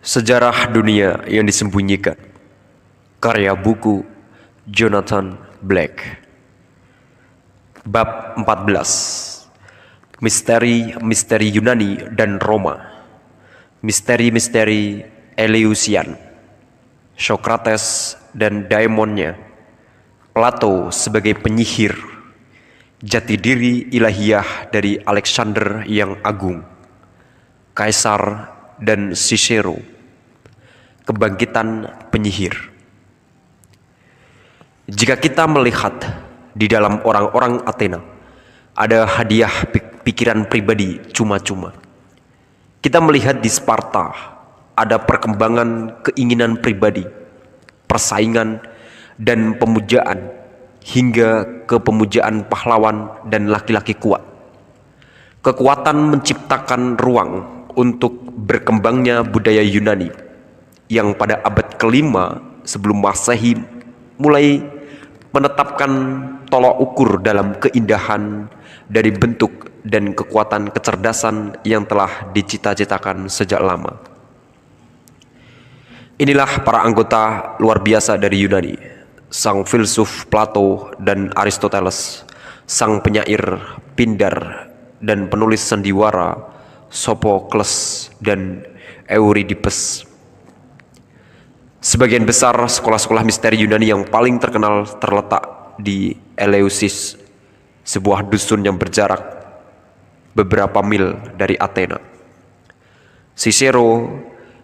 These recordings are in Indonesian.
Sejarah Dunia yang Disembunyikan. Karya buku Jonathan Black. Bab 14. Misteri-misteri Yunani dan Roma. Misteri-misteri Eleusian. Socrates dan Daemonnya. Plato sebagai penyihir. Jati diri ilahiyah dari Alexander yang Agung. Kaisar dan Cicero. Kebangkitan penyihir. Jika kita melihat di dalam orang-orang Athena ada hadiah pikiran pribadi cuma-cuma, kita melihat di Sparta ada perkembangan keinginan pribadi, persaingan dan pemujaan, hingga ke pemujaan pahlawan dan laki-laki kuat. Kekuatan menciptakan ruang untuk berkembangnya budaya Yunani yang pada abad kelima sebelum Masehi mulai menetapkan tolok ukur dalam keindahan dari bentuk dan kekuatan kecerdasan yang telah dicita-citakan sejak lama. Inilah para anggota luar biasa dari Yunani, sang filsuf Plato dan Aristoteles, sang penyair Pindar dan penulis sandiwara Sophocles dan Euripides. Sebagian besar sekolah-sekolah misteri Yunani yang paling terkenal terletak di Eleusis, sebuah dusun yang berjarak beberapa mil dari Athena. Cicero,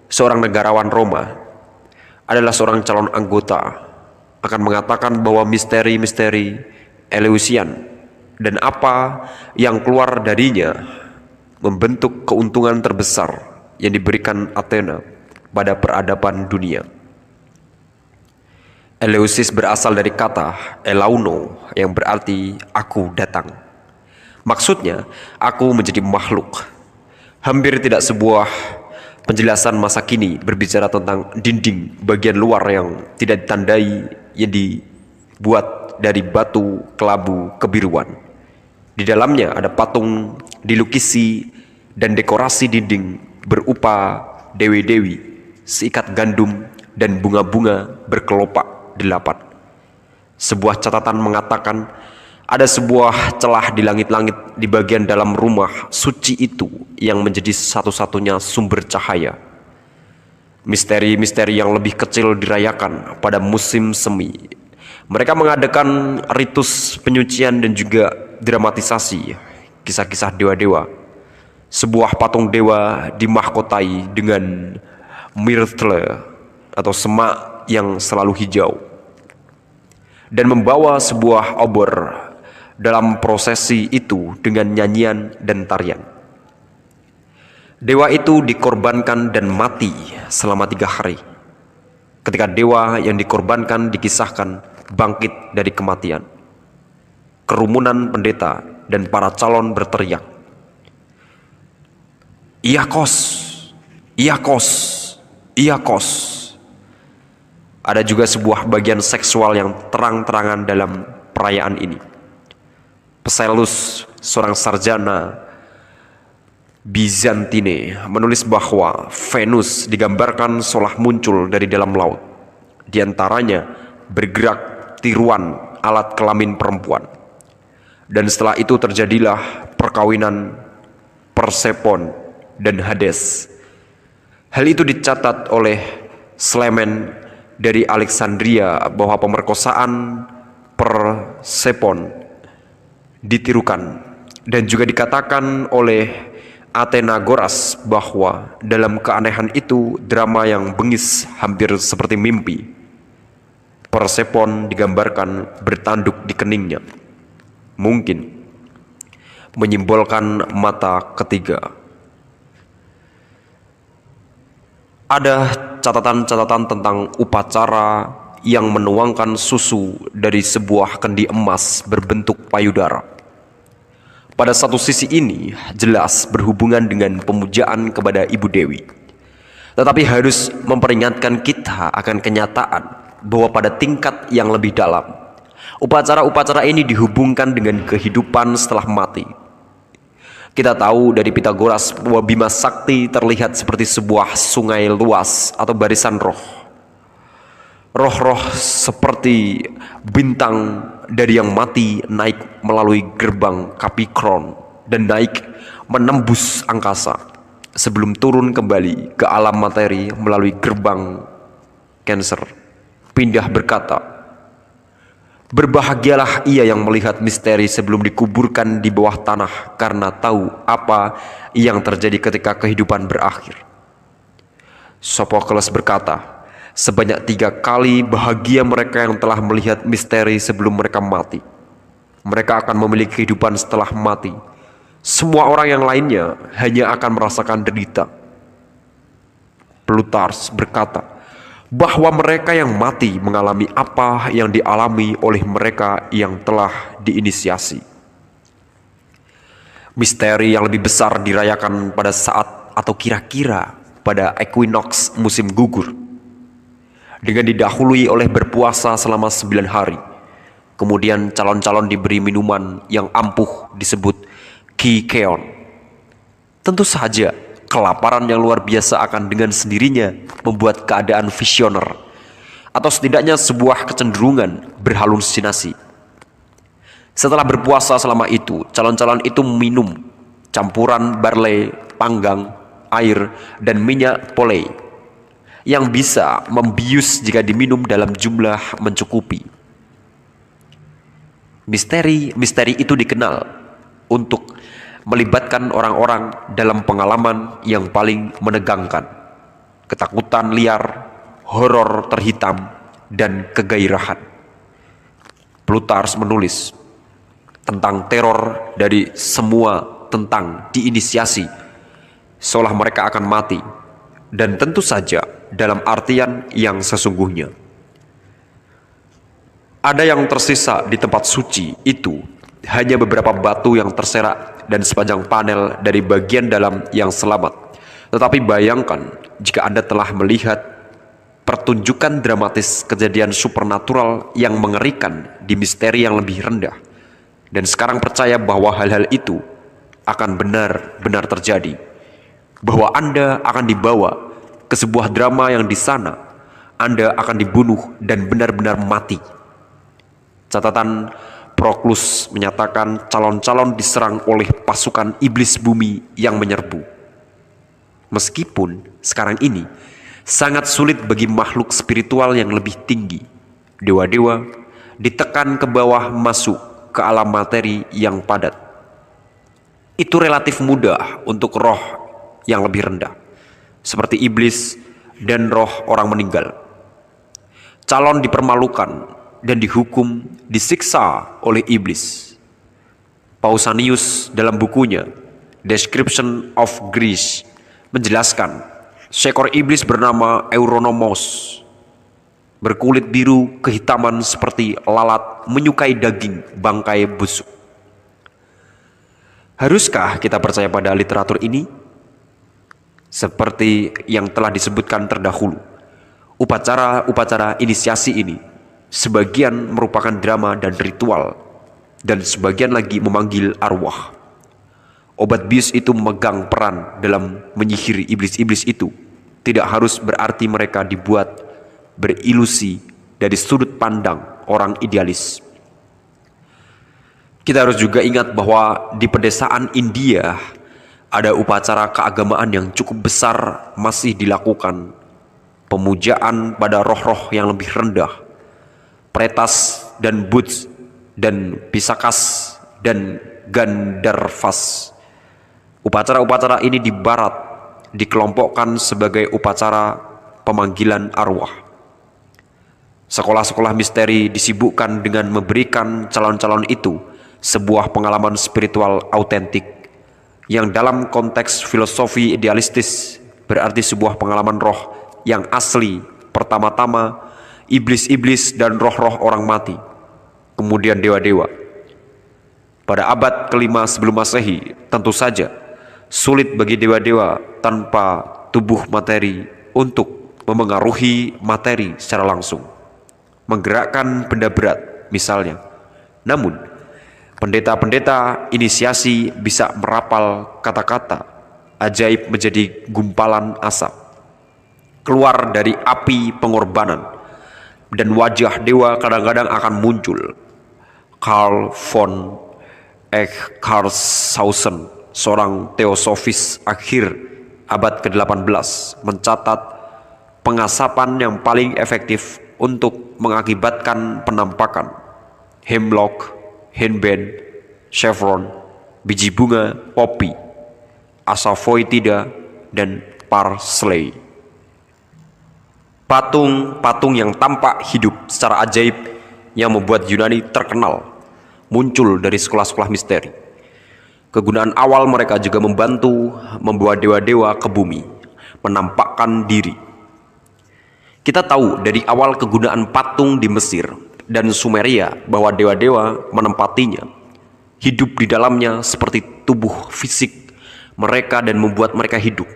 seorang negarawan Roma, adalah seorang calon anggota, akan mengatakan bahwa misteri-misteri Eleusian dan apa yang keluar darinya membentuk keuntungan terbesar yang diberikan Athena pada peradaban dunia. Eleusis berasal dari kata elauno yang berarti aku datang. Maksudnya, aku menjadi makhluk. Hampir tidak sebuah penjelasan masa kini berbicara tentang dinding bagian luar yang tidak ditandai yang dibuat dari batu kelabu kebiruan. Di dalamnya ada patung, dilukisi, dan dekorasi dinding berupa dewi-dewi, seikat gandum, dan bunga-bunga berkelopak 8. Sebuah catatan mengatakan ada sebuah celah di langit-langit di bagian dalam rumah suci itu yang menjadi satu-satunya sumber cahaya. Misteri-misteri yang lebih kecil dirayakan pada musim semi. Mereka mengadakan ritus penyucian dan juga dramatisasi kisah-kisah dewa-dewa. Sebuah patung dewa dimahkotai dengan myrtle atau semak yang selalu hijau, dan membawa sebuah obor dalam prosesi itu dengan nyanyian dan tarian. Dewa itu dikorbankan dan mati selama 3 hari. Ketika dewa yang dikorbankan dikisahkan bangkit dari kematian, kerumunan pendeta dan para calon berteriak, Iakos, Iakos, Iakos. Ada juga sebuah bagian seksual yang terang-terangan dalam perayaan ini. Psellus, seorang sarjana Bizantine, menulis bahwa Venus digambarkan seolah muncul dari dalam laut. Di antaranya bergerak tiruan alat kelamin perempuan. Dan setelah itu terjadilah perkawinan Persephone dan Hades. Hal itu dicatat oleh Slemen dari Alexandria bahwa pemerkosaan Persephone ditirukan, dan juga dikatakan oleh Athenagoras bahwa dalam keanehan itu drama yang bengis hampir seperti mimpi. Persephone digambarkan bertanduk di keningnya, mungkin menyimbolkan mata ketiga. Ada catatan-catatan tentang upacara yang menuangkan susu dari sebuah kendi emas berbentuk payudara. Pada satu sisi ini jelas berhubungan dengan pemujaan kepada Ibu Dewi, tetapi harus memperingatkan kita akan kenyataan bahwa pada tingkat yang lebih dalam, upacara-upacara ini dihubungkan dengan kehidupan setelah mati. Kita tahu dari Pitagoras bahwa Bima Sakti terlihat seperti sebuah sungai luas atau barisan roh. Roh-roh seperti bintang dari yang mati naik melalui gerbang Capricorn dan naik menembus angkasa sebelum turun kembali ke alam materi melalui gerbang Cancer. Pindah berkata, "Berbahagialah ia yang melihat misteri sebelum dikuburkan di bawah tanah karena tahu apa yang terjadi ketika kehidupan berakhir." Sophocles berkata, "Sebanyak 3 kali bahagia mereka yang telah melihat misteri sebelum mereka mati. Mereka akan memiliki kehidupan setelah mati. Semua orang yang lainnya hanya akan merasakan derita." Plutarch berkata bahwa mereka yang mati mengalami apa yang dialami oleh mereka yang telah diinisiasi. Misteri yang lebih besar dirayakan pada saat atau kira-kira pada equinox musim gugur, dengan didahului oleh berpuasa selama 9 hari. Kemudian calon-calon diberi minuman yang ampuh disebut kykeon. Tentu saja kelaparan yang luar biasa akan dengan sendirinya membuat keadaan visioner, atau setidaknya sebuah kecenderungan berhalusinasi. Setelah berpuasa selama itu, calon-calon itu minum campuran barley panggang, air, dan minyak polei yang bisa membius jika diminum dalam jumlah mencukupi. Misteri itu dikenal untuk melibatkan orang-orang dalam pengalaman yang paling menegangkan, ketakutan liar, horor terhitam, dan kegairahan. Plutarch menulis tentang teror dari semua tentang diinisiasi, seolah mereka akan mati, dan tentu saja dalam artian yang sesungguhnya. Ada yang tersisa di tempat suci itu hanya beberapa batu yang terserak dan sepanjang panel dari bagian dalam yang selamat. Tetapi bayangkan jika Anda telah melihat pertunjukan dramatis kejadian supernatural yang mengerikan di misteri yang lebih rendah, dan sekarang percaya bahwa hal-hal itu akan benar-benar terjadi, bahwa Anda akan dibawa ke sebuah drama yang di sana Anda akan dibunuh dan benar-benar mati. Catatan Proclus menyatakan calon-calon diserang oleh pasukan iblis bumi yang menyerbu. Meskipun sekarang ini sangat sulit bagi makhluk spiritual yang lebih tinggi, dewa-dewa, ditekan ke bawah masuk ke alam materi yang padat. Itu relatif mudah untuk roh yang lebih rendah, seperti iblis dan roh orang meninggal. Calon dipermalukan dan dihukum, disiksa oleh iblis. Pausanias dalam bukunya Description of Greece menjelaskan seekor iblis bernama Euronymous, berkulit biru kehitaman seperti lalat, menyukai daging bangkai busuk. Haruskah kita percaya pada literatur ini? Seperti yang telah disebutkan terdahulu, upacara-upacara inisiasi ini sebagian merupakan drama dan ritual, dan sebagian lagi memanggil arwah. Obat bius itu memegang peran dalam menyihir iblis-iblis itu. Tidak harus berarti mereka dibuat berilusi dari sudut pandang orang idealis. Kita harus juga ingat bahwa di pedesaan India ada upacara keagamaan yang cukup besar masih dilakukan. Pemujaan pada roh-roh yang lebih rendah, Pretas dan Buds dan Pisakas dan Gandharvas. Upacara-upacara ini di barat dikelompokkan sebagai upacara pemanggilan arwah. Sekolah-sekolah misteri disibukkan dengan memberikan calon-calon itu sebuah pengalaman spiritual autentik, yang dalam konteks filosofi idealistis berarti sebuah pengalaman roh yang asli, pertama-tama iblis-iblis dan roh-roh orang mati, kemudian dewa-dewa. Pada abad ke-5 sebelum Masehi, tentu saja sulit bagi dewa-dewa tanpa tubuh materi untuk memengaruhi materi secara langsung, menggerakkan benda berat misalnya. Namun, Pendeta-pendeta inisiasi bisa merapal kata-kata ajaib menjadi gumpalan asap keluar dari api pengorbanan, dan wajah dewa kadang-kadang akan muncul. Karl von Eckartshausen, seorang teosofis akhir abad ke-18, mencatat pengasapan yang paling efektif untuk mengakibatkan penampakan hemlock, henbane, chevron, biji bunga, popi, asafoetida, dan parsley. Patung-patung yang tampak hidup secara ajaib yang membuat Yunani terkenal muncul dari sekolah-sekolah misteri. Kegunaan awal mereka juga membantu membawa dewa-dewa ke bumi, menampakkan diri. Kita tahu dari awal kegunaan patung di Mesir dan Sumeria bahwa dewa-dewa menempatinya, hidup di dalamnya seperti tubuh fisik mereka dan membuat mereka hidup.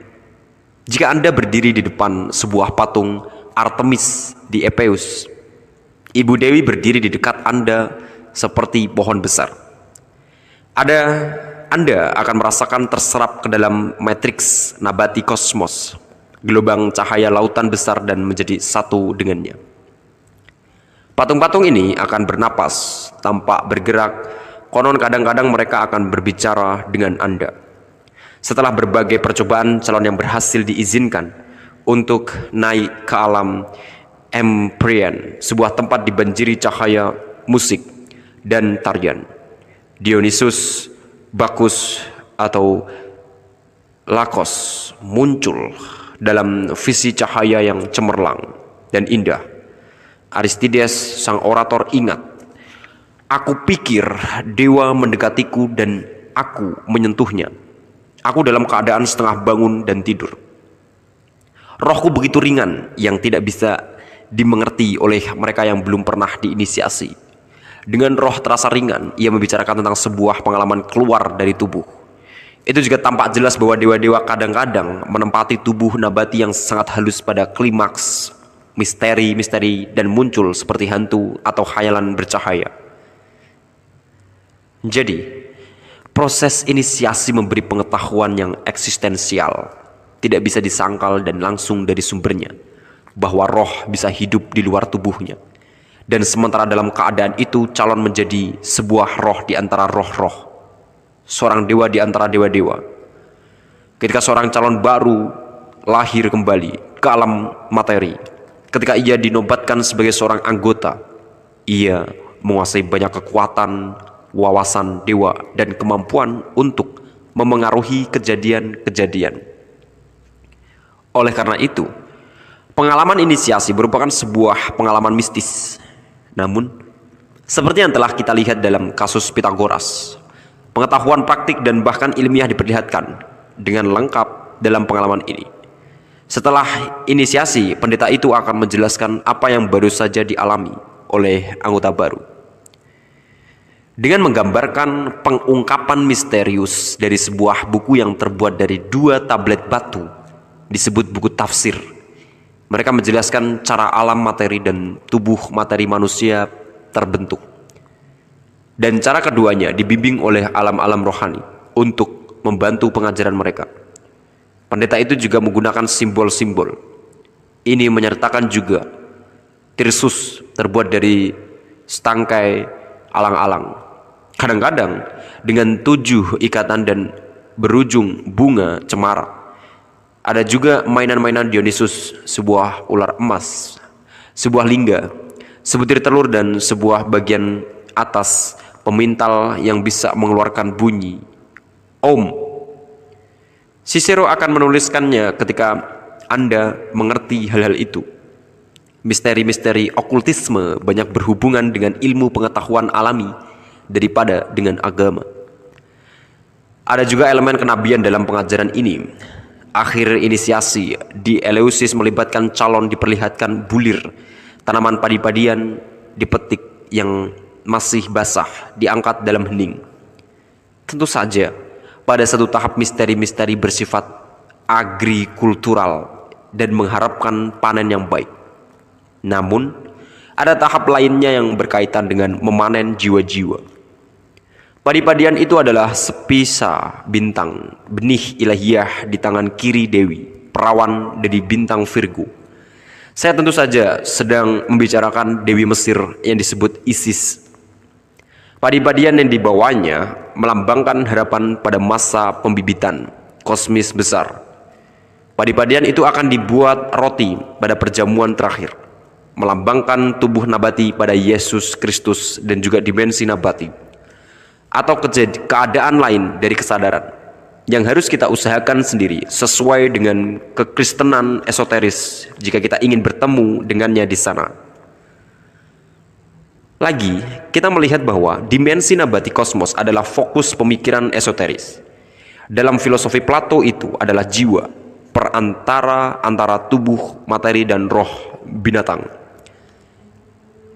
Jika Anda berdiri di depan sebuah patung Artemis di Epeus, Ibu Dewi berdiri di dekat Anda seperti pohon besar. Anda akan merasakan terserap ke dalam matriks nabati kosmos, gelombang cahaya lautan besar, dan menjadi satu dengannya. Patung-patung ini akan bernapas, tampak bergerak, konon kadang-kadang mereka akan berbicara dengan Anda. Setelah berbagai percobaan, calon yang berhasil diizinkan untuk naik ke alam Empyrean, sebuah tempat dibanjiri cahaya musik dan tarian. Dionysus, Bacchus, atau Lakos muncul dalam visi cahaya yang cemerlang dan indah. Aristides, sang orator, ingat, "Aku pikir dewa mendekatiku dan aku menyentuhnya. Aku dalam keadaan setengah bangun dan tidur. Rohku begitu ringan yang tidak bisa dimengerti oleh mereka yang belum pernah diinisiasi. Dengan roh terasa ringan, ia membicarakan tentang sebuah pengalaman keluar dari tubuh. Itu juga tampak jelas bahwa dewa-dewa kadang-kadang menempati tubuh nabati yang sangat halus pada klimaks misteri-misteri dan muncul seperti hantu atau khayalan bercahaya. Jadi, proses inisiasi memberi pengetahuan yang eksistensial, tidak bisa disangkal dan langsung dari sumbernya, bahwa roh bisa hidup di luar tubuhnya. Dan sementara dalam keadaan itu, calon menjadi sebuah roh di antara roh-roh, seorang dewa di antara dewa-dewa. Ketika seorang calon baru lahir kembali ke alam materi, ketika ia dinobatkan sebagai seorang anggota, ia menguasai banyak kekuatan, wawasan dewa, dan kemampuan untuk memengaruhi kejadian-kejadian. Oleh karena itu, pengalaman inisiasi merupakan sebuah pengalaman mistis. Namun, seperti yang telah kita lihat dalam kasus Pythagoras, pengetahuan praktik dan bahkan ilmiah diperlihatkan dengan lengkap dalam pengalaman ini. Setelah inisiasi, pendeta itu akan menjelaskan apa yang baru saja dialami oleh anggota baru, dengan menggambarkan pengungkapan misterius dari sebuah buku yang terbuat dari 2 tablet batu, disebut buku tafsir. Mereka menjelaskan cara alam materi dan tubuh materi manusia terbentuk, dan cara keduanya dibimbing oleh alam-alam rohani untuk membantu pengajaran mereka. Pendeta itu juga menggunakan simbol-simbol. Ini menyertakan juga tirsus terbuat dari setangkai alang-alang, kadang-kadang dengan 7 ikatan dan berujung bunga cemara. Ada juga mainan-mainan Dionysus, sebuah ular emas, sebuah lingga, sebutir telur, dan sebuah bagian atas pemintal yang bisa mengeluarkan bunyi Om. Cicero akan menuliskannya ketika Anda mengerti hal-hal itu. Misteri-misteri okultisme banyak berhubungan dengan ilmu pengetahuan alami daripada dengan agama. Ada juga elemen kenabian dalam pengajaran ini. Akhir inisiasi di Eleusis melibatkan calon diperlihatkan bulir, tanaman padi-padian dipetik yang masih basah diangkat dalam hening. Tentu saja pada satu tahap misteri-misteri bersifat agrikultural dan mengharapkan panen yang baik. Namun ada tahap lainnya yang berkaitan dengan memanen jiwa-jiwa. Padi-padian itu adalah sepisa bintang, benih ilahiyah di tangan kiri Dewi, perawan dari bintang Virgo. Saya tentu saja sedang membicarakan Dewi Mesir yang disebut Isis. Padi-padian yang dibawanya melambangkan harapan pada masa pembibitan kosmis besar. Padi-padian itu akan dibuat roti pada perjamuan terakhir, melambangkan tubuh nabati pada Yesus Kristus dan juga dimensi nabati, atau keadaan lain dari kesadaran yang harus kita usahakan sendiri sesuai dengan kekristenan esoteris jika kita ingin bertemu dengannya di sana. Lagi, kita melihat bahwa dimensi nabati kosmos adalah fokus pemikiran esoteris. Dalam filosofi Plato itu adalah jiwa, perantara antara tubuh, materi, dan roh binatang.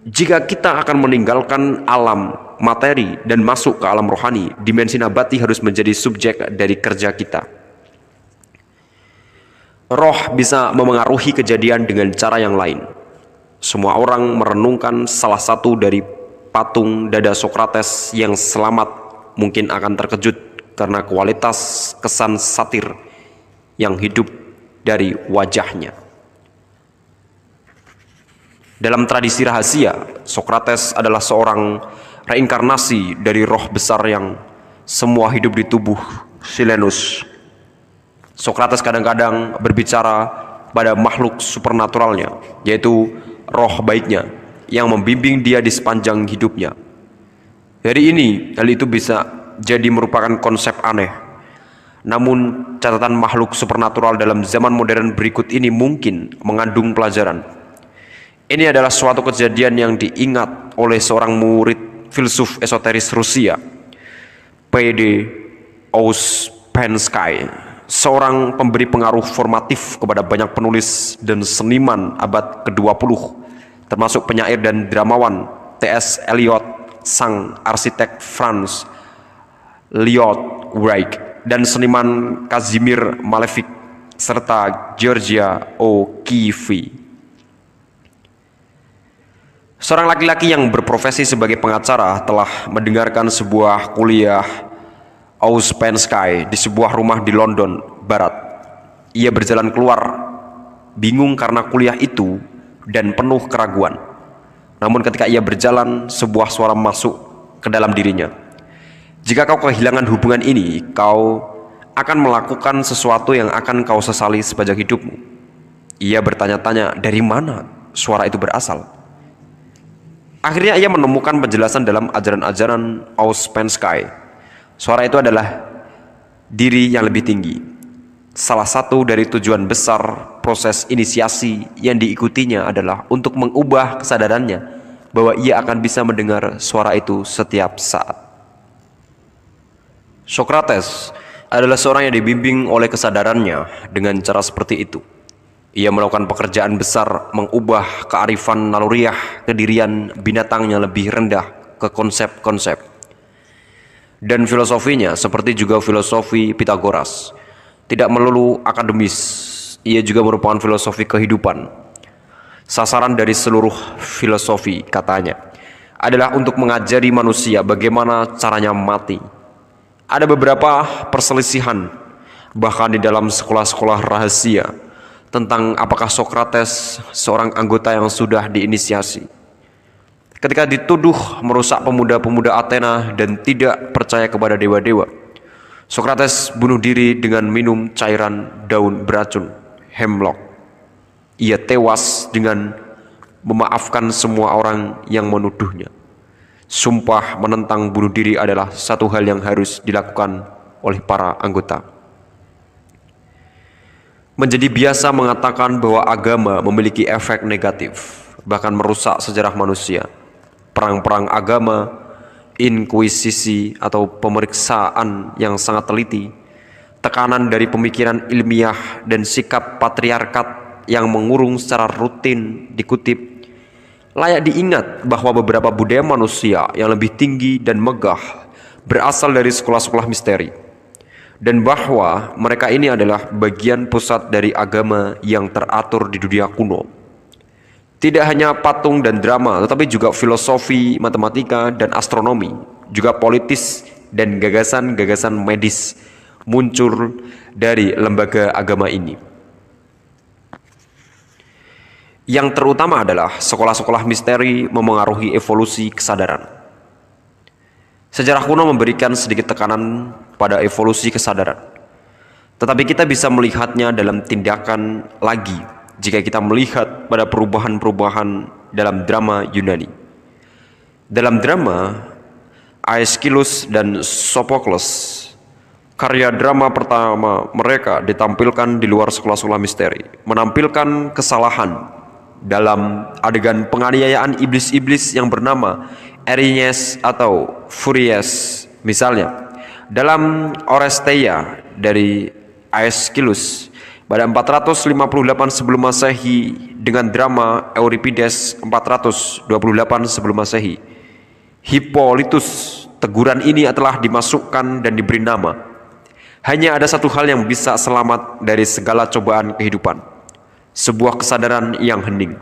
Jika kita akan meninggalkan alam materi dan masuk ke alam rohani, dimensi nabati harus menjadi subjek dari kerja kita. Roh bisa memengaruhi kejadian dengan cara yang lain. Semua orang merenungkan salah satu dari patung dada Sokrates yang selamat mungkin akan terkejut karena kualitas kesan satir yang hidup dari wajahnya. Dalam tradisi rahasia, Sokrates adalah seorang reinkarnasi dari roh besar yang semua hidup di tubuh Silenus. Sokrates kadang-kadang berbicara pada makhluk supernaturalnya, yaitu roh baiknya yang membimbing dia di sepanjang hidupnya. Dari ini, hal itu bisa jadi merupakan konsep aneh. Namun, catatan makhluk supernatural dalam zaman modern berikut ini mungkin mengandung pelajaran. Ini adalah suatu kejadian yang diingat oleh seorang murid filsuf esoteris Rusia, P.D. Ouspensky, seorang pemberi pengaruh formatif kepada banyak penulis dan seniman abad ke-20, termasuk penyair dan dramawan T.S. Eliot, sang arsitek Franz Lloyd Wright, dan seniman Kazimir Malevich, serta Georgia O'Keeffe. Seorang laki-laki yang berprofesi sebagai pengacara telah mendengarkan sebuah kuliah Ouspensky di sebuah rumah di London Barat. Ia berjalan keluar, bingung karena kuliah itu dan penuh keraguan. Namun ketika ia berjalan, sebuah suara masuk ke dalam dirinya. Jika kau kehilangan hubungan ini, kau akan melakukan sesuatu yang akan kau sesali sepanjang hidupmu. Ia bertanya-tanya dari mana suara itu berasal. Akhirnya ia menemukan penjelasan dalam ajaran-ajaran Ouspensky. Suara itu adalah diri yang lebih tinggi. Salah satu dari tujuan besar proses inisiasi yang diikutinya adalah untuk mengubah kesadarannya bahwa ia akan bisa mendengar suara itu setiap saat. Sokrates adalah seorang yang dibimbing oleh kesadarannya dengan cara seperti itu. Ia melakukan pekerjaan besar mengubah kearifan naluriah kedirian binatang yang lebih rendah ke konsep-konsep. Dan filosofinya seperti juga filosofi Pitagoras, tidak melulu akademis, ia juga merupakan filosofi kehidupan. Sasaran dari seluruh filosofi, katanya, adalah untuk mengajari manusia bagaimana caranya mati. Ada beberapa perselisihan, bahkan di dalam sekolah-sekolah rahasia, tentang apakah Sokrates seorang anggota yang sudah diinisiasi. Ketika dituduh merusak pemuda-pemuda Athena dan tidak percaya kepada dewa-dewa, Sokrates bunuh diri dengan minum cairan daun beracun, hemlock. Ia tewas dengan memaafkan semua orang yang menuduhnya. Sumpah menentang bunuh diri adalah satu hal yang harus dilakukan oleh para anggota. Menjadi biasa mengatakan bahwa agama memiliki efek negatif, bahkan merusak sejarah manusia. Perang-perang agama, inkuisisi atau pemeriksaan yang sangat teliti, tekanan dari pemikiran ilmiah dan sikap patriarkat yang mengurung secara rutin dikutip, layak diingat bahwa beberapa budaya manusia yang lebih tinggi dan megah berasal dari sekolah-sekolah misteri, dan bahwa mereka ini adalah bagian pusat dari agama yang teratur di dunia kuno. Tidak hanya patung dan drama, tetapi juga filosofi, matematika, dan astronomi, juga politis, dan gagasan-gagasan medis muncul dari lembaga agama ini. Yang terutama adalah sekolah-sekolah misteri memengaruhi evolusi kesadaran. Sejarah kuno memberikan sedikit tekanan pada evolusi kesadaran, tetapi kita bisa melihatnya dalam tindakan lagi jika kita melihat pada perubahan-perubahan dalam drama Yunani. Dalam drama Aeschylus dan Sophocles, karya drama pertama mereka ditampilkan di luar sekolah-sekolah misteri, menampilkan kesalahan dalam adegan penganiayaan iblis-iblis yang bernama Erinyes atau Furies. Misalnya, dalam Oresteia dari Aeschylus pada 458 sebelum Masehi dengan drama Euripides 428 sebelum Masehi, Hippolytus, teguran ini telah dimasukkan dan diberi nama. Hanya ada satu hal yang bisa selamat dari segala cobaan kehidupan, sebuah kesadaran yang hening.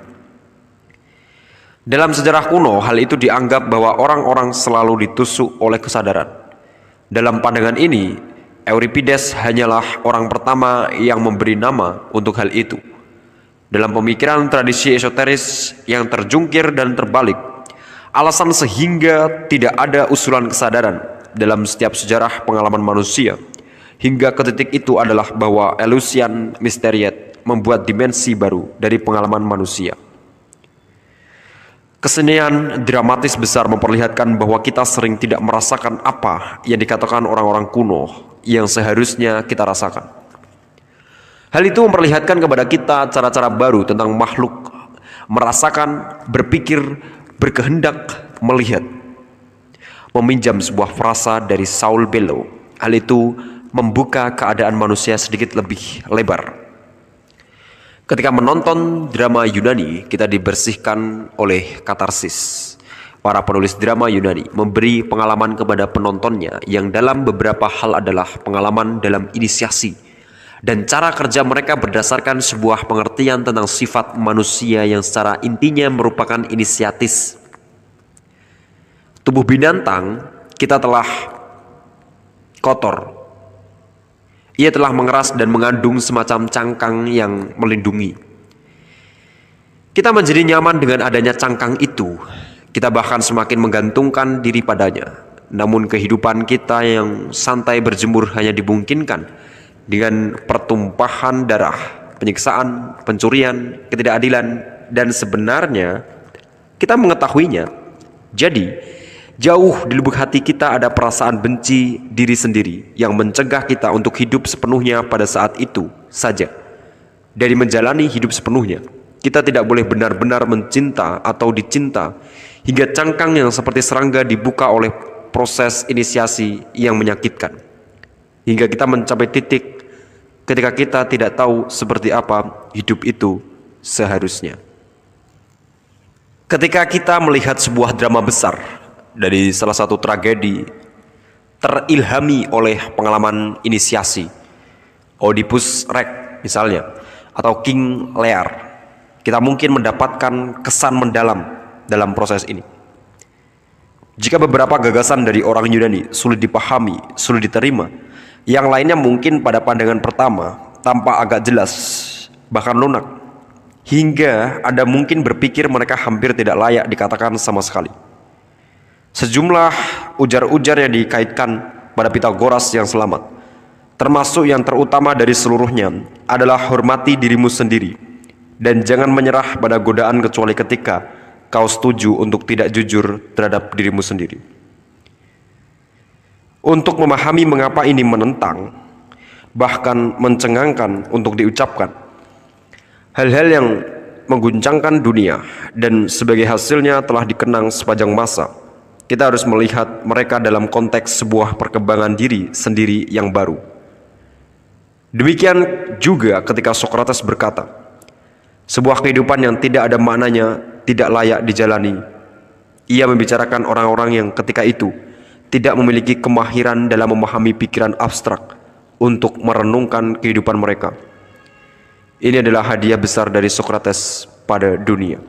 Dalam sejarah kuno, hal itu dianggap bahwa orang-orang selalu ditusuk oleh kesadaran. Dalam pandangan ini, Euripides hanyalah orang pertama yang memberi nama untuk hal itu. Dalam pemikiran tradisi esoteris yang terjungkir dan terbalik, alasan sehingga tidak ada usulan kesadaran dalam setiap sejarah pengalaman manusia hingga ke titik itu adalah bahwa Eleusinian Mysteriet membuat dimensi baru dari pengalaman manusia. Kesenian dramatis besar memperlihatkan bahwa kita sering tidak merasakan apa yang dikatakan orang-orang kuno yang seharusnya kita rasakan. Hal itu memperlihatkan kepada kita cara-cara baru tentang makhluk merasakan, berpikir, berkehendak, melihat. Meminjam sebuah frasa dari Saul Bellow, hal itu membuka keadaan manusia sedikit lebih lebar. Ketika menonton drama Yunani, kita dibersihkan oleh katarsis. Para penulis drama Yunani memberi pengalaman kepada penontonnya yang dalam beberapa hal adalah pengalaman dalam inisiasi dan cara kerja mereka berdasarkan sebuah pengertian tentang sifat manusia yang secara intinya merupakan inisiatis. Tubuh binatang kita telah kotor. Ia telah mengeras dan mengandung semacam cangkang yang melindungi. Kita menjadi nyaman dengan adanya cangkang itu. Kita bahkan semakin menggantungkan diri padanya. Namun kehidupan kita yang santai berjemur hanya dimungkinkan dengan pertumpahan darah, penyiksaan, pencurian, ketidakadilan, dan sebenarnya kita mengetahuinya. Jadi, jauh di lubuk hati kita ada perasaan benci diri sendiri yang mencegah kita untuk hidup sepenuhnya pada saat itu saja. Dari menjalani hidup sepenuhnya, kita tidak boleh benar-benar mencinta atau dicinta hingga cangkang yang seperti serangga dibuka oleh proses inisiasi yang menyakitkan. Hingga kita mencapai titik ketika kita tidak tahu seperti apa hidup itu seharusnya. Ketika kita melihat sebuah drama besar dari salah satu tragedi terilhami oleh pengalaman inisiasi, Oedipus Rex misalnya, atau King Lear, kita mungkin mendapatkan kesan mendalam dalam proses ini. Jika beberapa gagasan dari orang Yunani sulit dipahami, sulit diterima, yang lainnya mungkin pada pandangan pertama tampak agak jelas, bahkan lunak, hingga Anda mungkin berpikir mereka hampir tidak layak dikatakan sama sekali. Sejumlah ujar-ujar yang dikaitkan pada Pitagoras yang selamat, termasuk yang terutama dari seluruhnya, adalah hormati dirimu sendiri dan jangan menyerah pada godaan kecuali ketika kau setuju untuk tidak jujur terhadap dirimu sendiri. Untuk memahami mengapa ini menentang, bahkan mencengangkan untuk diucapkan, hal-hal yang mengguncangkan dunia dan sebagai hasilnya telah dikenang sepanjang masa, kita harus melihat mereka dalam konteks sebuah perkembangan diri sendiri yang baru. Demikian juga ketika Sokrates berkata, sebuah kehidupan yang tidak ada maknanya tidak layak dijalani. Ia membicarakan orang-orang yang ketika itu tidak memiliki kemahiran dalam memahami pikiran abstrak untuk merenungkan kehidupan mereka. Ini adalah hadiah besar dari Sokrates pada dunia.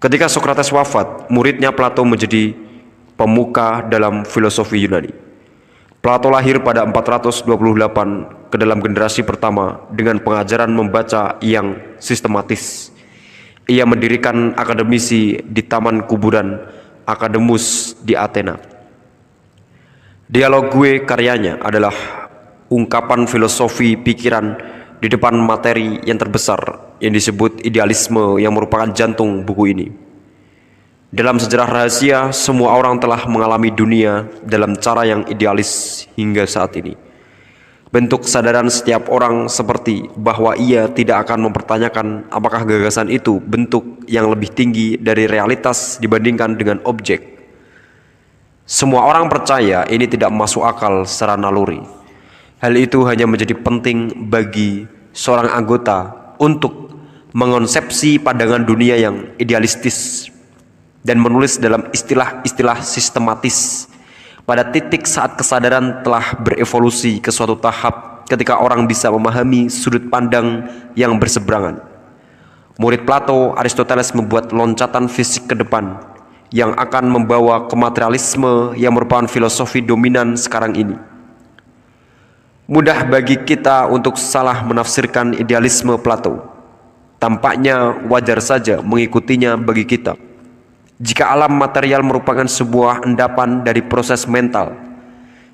Ketika Sokrates wafat, muridnya Plato menjadi pemuka dalam filosofi Yunani. Plato lahir pada 428 ke dalam generasi pertama dengan pengajaran membaca yang sistematis. Ia mendirikan akademisi di Taman Kuburan Akademus di Athena. Dialogue karyanya adalah ungkapan filosofi pikiran di depan materi yang terbesar yang disebut idealisme, yang merupakan jantung buku ini. Dalam sejarah rahasia, semua orang telah mengalami dunia dalam cara yang idealis hingga saat ini. Bentuk kesadaran setiap orang seperti bahwa ia tidak akan mempertanyakan apakah gagasan itu bentuk yang lebih tinggi dari realitas dibandingkan dengan objek. Semua orang percaya ini tidak masuk akal secara naluri. Hal itu hanya menjadi penting bagi seorang anggota untuk mengonsepsi pandangan dunia yang idealistis dan menulis dalam istilah-istilah sistematis. Pada titik saat kesadaran telah berevolusi ke suatu tahap ketika orang bisa memahami sudut pandang yang berseberangan. Murid Plato, Aristoteles membuat loncatan fisik ke depan yang akan membawa ke materialisme yang merupakan filosofi dominan sekarang ini. Mudah bagi kita untuk salah menafsirkan idealisme Plato. Tampaknya wajar saja mengikutinya bagi kita. Jika alam material merupakan sebuah endapan dari proses mental,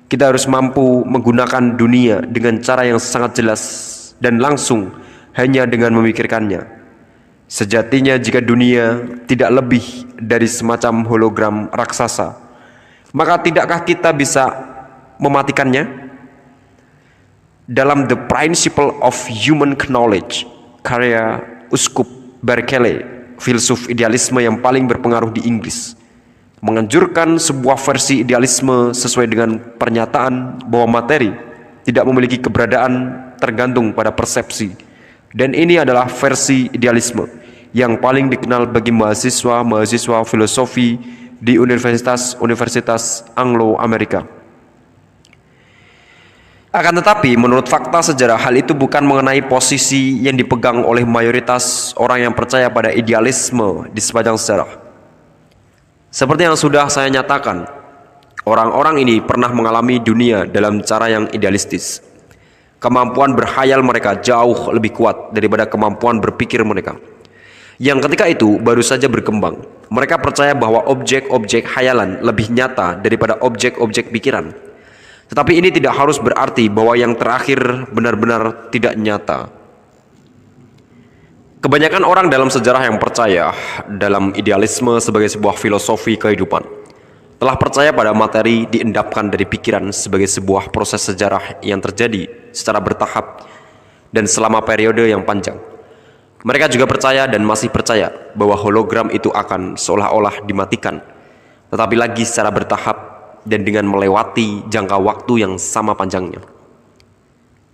kita harus mampu menggunakan dunia dengan cara yang sangat jelas dan langsung hanya dengan memikirkannya. Sejatinya jika dunia tidak lebih dari semacam hologram raksasa, maka tidakkah kita bisa mematikannya? Dalam The Principle of Human Knowledge, karya Uskup Berkeley, filsuf idealisme yang paling berpengaruh di Inggris, menganjurkan sebuah versi idealisme sesuai dengan pernyataan bahwa materi tidak memiliki keberadaan tergantung pada persepsi. Dan ini adalah versi idealisme yang paling dikenal bagi mahasiswa filosofi di universitas Anglo-Amerika. Akan tetapi, menurut fakta sejarah, hal itu bukan mengenai posisi yang dipegang oleh mayoritas orang yang percaya pada idealisme di sepanjang sejarah. Seperti yang sudah saya nyatakan, orang-orang ini pernah mengalami dunia dalam cara yang idealistis. Kemampuan berkhayal mereka jauh lebih kuat daripada kemampuan berpikir mereka, yang ketika itu baru saja berkembang. Mereka percaya bahwa objek-objek khayalan lebih nyata daripada objek-objek pikiran. Tetapi ini tidak harus berarti bahwa yang terakhir benar-benar tidak nyata. Kebanyakan orang dalam sejarah yang percaya dalam idealisme sebagai sebuah filosofi kehidupan telah percaya pada materi diendapkan dari pikiran sebagai sebuah proses sejarah yang terjadi secara bertahap dan selama periode yang panjang. Mereka juga percaya dan masih percaya bahwa hologram itu akan seolah-olah dimatikan, tetapi lagi secara bertahap dan dengan melewati jangka waktu yang sama panjangnya.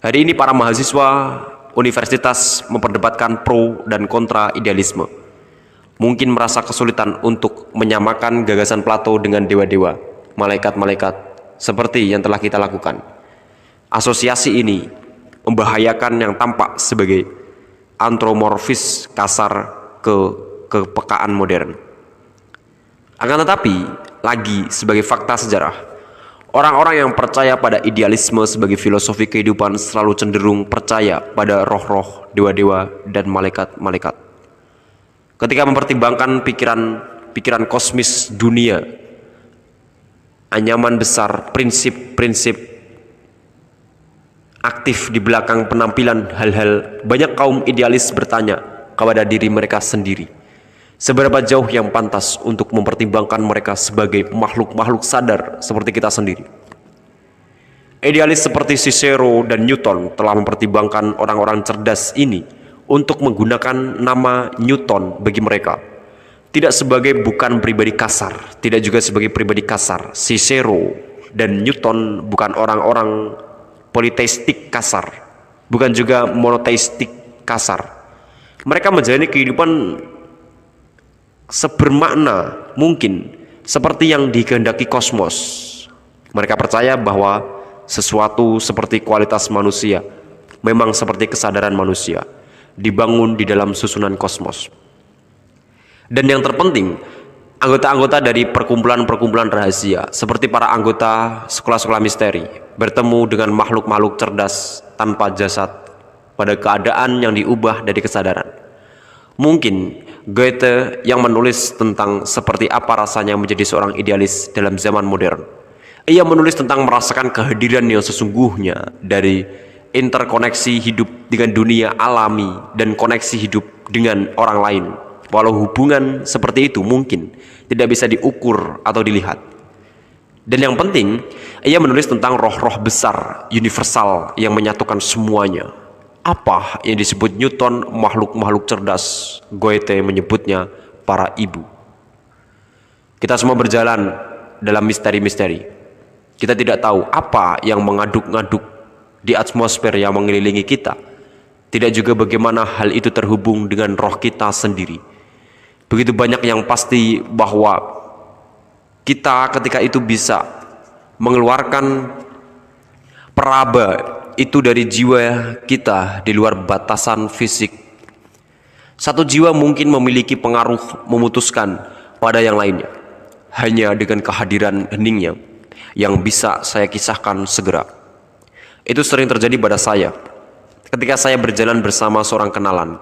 Hari ini para mahasiswa universitas memperdebatkan pro dan kontra idealisme. Mungkin merasa kesulitan untuk menyamakan gagasan Plato dengan dewa-dewa, malaikat-malaikat, seperti yang telah kita lakukan. Asosiasi ini membahayakan yang tampak sebagai antropomorfis kasar ke kepekaan modern. Akan tetapi, lagi sebagai fakta sejarah, orang-orang yang percaya pada idealisme sebagai filosofi kehidupan selalu cenderung percaya pada roh-roh, dewa-dewa, dan malaikat-malaikat. Ketika mempertimbangkan pikiran kosmis dunia, anyaman besar, prinsip-prinsip aktif di belakang penampilan hal-hal, banyak kaum idealis bertanya kepada diri mereka sendiri, seberapa jauh yang pantas untuk mempertimbangkan mereka sebagai makhluk-makhluk sadar seperti kita sendiri. Idealis seperti Cicero dan Newton telah mempertimbangkan orang-orang cerdas ini untuk menggunakan nama Newton bagi mereka, tidak sebagai bukan pribadi kasar, tidak juga sebagai pribadi kasar. Cicero dan Newton bukan orang-orang politeistik kasar, bukan juga monoteistik kasar. Mereka menjalani kehidupan sebermakna mungkin seperti yang dikehendaki kosmos. Mereka percaya bahwa sesuatu seperti kualitas manusia memang seperti kesadaran manusia, dibangun di dalam susunan kosmos. Dan yang terpenting, Anggota-anggota dari perkumpulan-perkumpulan rahasia, seperti para anggota sekolah-sekolah misteri, bertemu dengan makhluk-makhluk cerdas tanpa jasad pada keadaan yang diubah dari kesadaran. Mungkin Goethe yang menulis tentang seperti apa rasanya menjadi seorang idealis dalam zaman modern. Ia menulis tentang merasakan kehadiran yang sesungguhnya dari interkoneksi hidup dengan dunia alami dan koneksi hidup dengan orang lain. Walau hubungan seperti itu mungkin tidak bisa diukur atau dilihat. Dan yang penting, ia menulis tentang roh-roh besar, universal yang menyatukan semuanya. Apa yang disebut Newton makhluk-makhluk cerdas, Goethe menyebutnya para ibu. Kita semua berjalan dalam misteri-misteri. Kita tidak tahu apa yang mengaduk-ngaduk di atmosfer yang mengelilingi kita. Tidak juga bagaimana hal itu terhubung dengan roh kita sendiri. Begitu banyak yang pasti bahwa kita ketika itu bisa mengeluarkan peraba itu dari jiwa kita di luar batasan fisik. Satu jiwa mungkin memiliki pengaruh memutuskan pada yang lainnya hanya dengan kehadiran heningnya yang bisa saya kisahkan segera. Itu sering terjadi pada saya ketika saya berjalan bersama seorang kenalan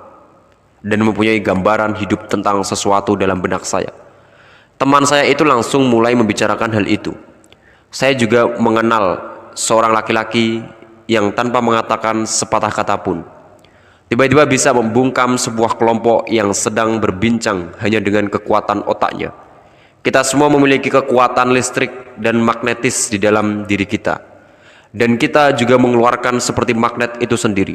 dan mempunyai gambaran hidup tentang sesuatu dalam benak saya. Teman saya itu langsung mulai membicarakan hal itu. Saya juga mengenal seorang laki-laki yang tanpa mengatakan sepatah kata pun tiba-tiba bisa membungkam sebuah kelompok yang sedang berbincang hanya dengan kekuatan otaknya. Kita semua memiliki kekuatan listrik dan magnetis di dalam diri kita, dan kita juga mengeluarkan seperti magnet itu sendiri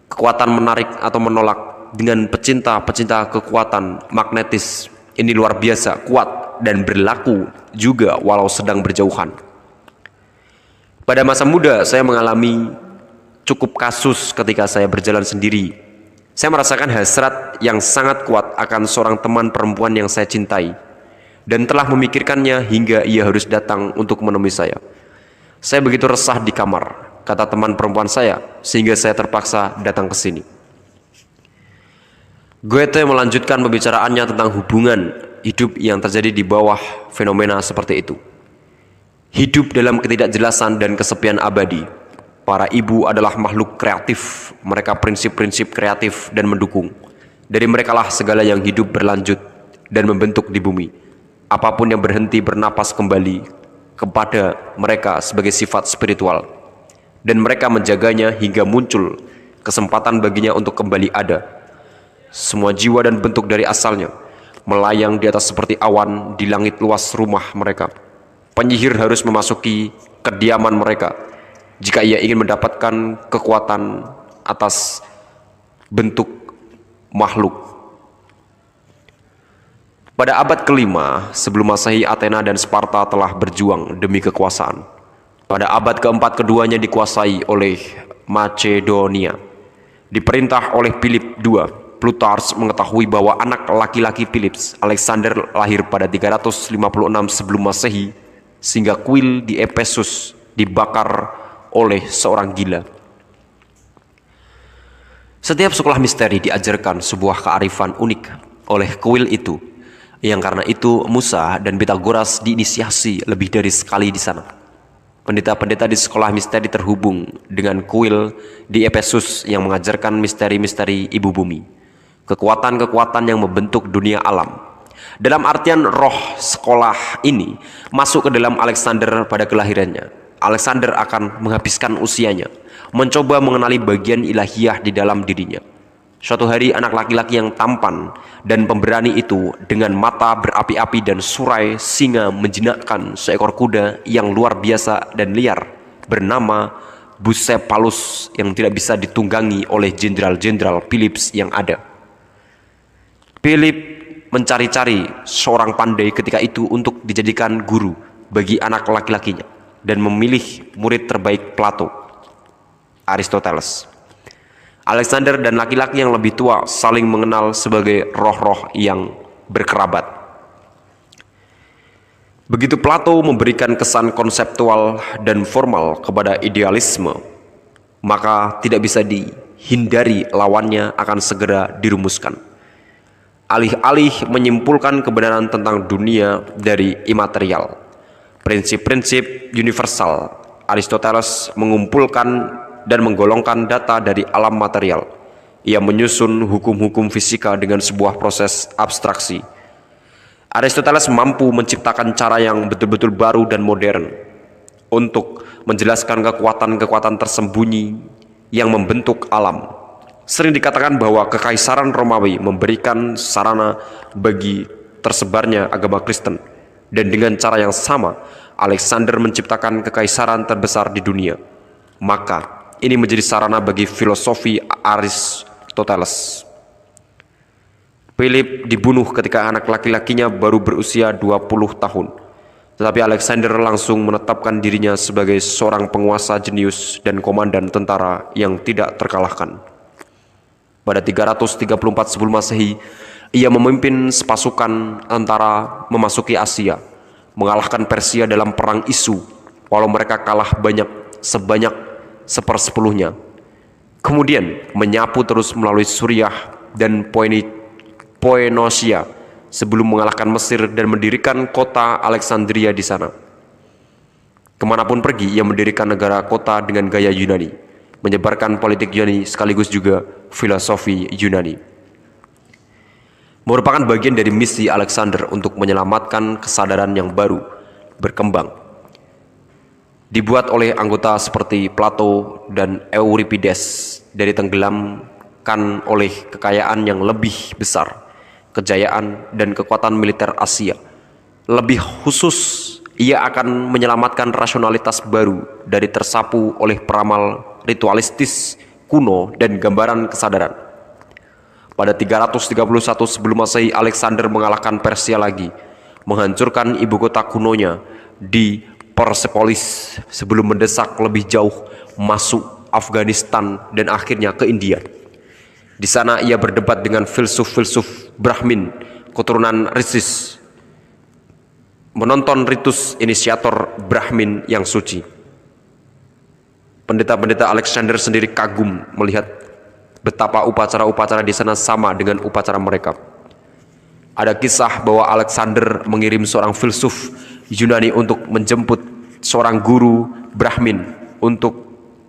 kekuatan menarik atau menolak. Dengan pecinta-pecinta kekuatan magnetis ini luar biasa kuat dan berlaku juga walau sedang berjauhan. Pada masa muda saya mengalami cukup kasus ketika saya berjalan sendiri. Saya merasakan hasrat yang sangat kuat akan seorang teman perempuan yang saya cintai dan telah memikirkannya hingga ia harus datang untuk menemui saya. Saya begitu resah di kamar, kata teman perempuan saya, sehingga saya terpaksa datang ke sini. Goethe melanjutkan pembicaraannya tentang hubungan hidup yang terjadi di bawah fenomena seperti itu. Hidup dalam ketidakjelasan dan kesepian abadi. Para ibu adalah makhluk kreatif, mereka prinsip-prinsip kreatif dan mendukung. Dari merekalah segala yang hidup berlanjut dan membentuk di bumi. Apapun yang berhenti bernapas kembali kepada mereka sebagai sifat spiritual. Dan mereka menjaganya hingga muncul kesempatan baginya untuk kembali ada. Semua jiwa dan bentuk dari asalnya melayang di atas seperti awan di langit luas rumah mereka. Penyihir harus memasuki kediaman mereka jika ia ingin mendapatkan kekuatan atas bentuk makhluk. Pada abad kelima sebelum Masehi, Athena dan Sparta telah berjuang demi kekuasaan. Pada abad keempat keduanya dikuasai oleh Macedonia, diperintah oleh Philip II. Plutarch mengetahui bahwa anak laki-laki Philips, Alexander, lahir pada 356 sebelum Masehi, sehingga kuil di Efesus dibakar oleh seorang gila. Setiap sekolah misteri diajarkan sebuah kearifan unik oleh kuil itu, yang karena itu Musa dan Pythagoras diinisiasi lebih dari sekali di sana. Pendeta-pendeta di sekolah misteri terhubung dengan kuil di Efesus yang mengajarkan misteri-misteri ibu bumi. Kekuatan-kekuatan yang membentuk dunia alam. Dalam artian roh sekolah ini masuk ke dalam Alexander pada kelahirannya. Alexander akan menghabiskan usianya mencoba mengenali bagian ilahiyah di dalam dirinya. Suatu hari anak laki-laki yang tampan dan pemberani itu dengan mata berapi-api dan surai singa menjinakkan seekor kuda yang luar biasa dan liar bernama Bucephalus yang tidak bisa ditunggangi oleh jenderal-jenderal Philips yang ada. Philip mencari-cari seorang pandai ketika itu untuk dijadikan guru bagi anak laki-lakinya dan memilih murid terbaik Plato, Aristoteles. Alexander dan laki-laki yang lebih tua saling mengenal sebagai roh-roh yang berkerabat. Begitu Plato memberikan kesan konseptual dan formal kepada idealisme, maka tidak bisa dihindari lawannya akan segera dirumuskan. alih-alih menyimpulkan kebenaran tentang dunia dari imaterial, prinsip-prinsip universal. Aristoteles mengumpulkan dan menggolongkan data dari alam material. Ia menyusun hukum-hukum fisika dengan sebuah proses abstraksi. Aristoteles mampu menciptakan cara yang betul-betul baru dan modern untuk menjelaskan kekuatan-kekuatan tersembunyi yang membentuk alam. Sering dikatakan bahwa Kekaisaran Romawi memberikan sarana bagi tersebarnya agama Kristen, dan dengan cara yang sama Alexander menciptakan kekaisaran terbesar di dunia. Maka ini menjadi sarana bagi filosofi Aristoteles. Philip dibunuh ketika anak laki-lakinya baru berusia 20 tahun. Tetapi Alexander langsung menetapkan dirinya sebagai seorang penguasa jenius dan komandan tentara yang tidak terkalahkan. Pada 334 sebelum Masehi, ia memimpin sepasukan tentara memasuki Asia, mengalahkan Persia dalam perang Isu, walau mereka kalah sebanyak 1/10-nya. Kemudian menyapu terus melalui Suriah dan Phoenicia sebelum mengalahkan Mesir dan mendirikan kota Alexandria di sana. Kemanapun pergi, ia mendirikan negara kota dengan gaya Yunani, menyebarkan politik Yunani sekaligus juga filosofi Yunani. Merupakan bagian dari misi Alexander untuk menyelamatkan kesadaran yang baru berkembang, dibuat oleh anggota seperti Plato dan Euripides, dari tenggelamkan oleh kekayaan yang lebih besar, kejayaan dan kekuatan militer Asia. Lebih khusus, ia akan menyelamatkan rasionalitas baru dari tersapu oleh peramal ritualistis kuno dan gambaran kesadaran. Pada 331 sebelum Masehi, Alexander mengalahkan Persia lagi, menghancurkan ibu kota kunonya di Persepolis sebelum mendesak lebih jauh masuk Afghanistan dan akhirnya ke India. Di sana ia berdebat dengan filsuf-filsuf Brahmin keturunan Risis, menonton ritus inisiator Brahmin yang suci. Pendeta-pendeta Alexander sendiri kagum melihat betapa upacara-upacara di sana sama dengan upacara mereka. Ada kisah bahwa Alexander mengirim seorang filsuf Yunani untuk menjemput seorang guru Brahmin untuk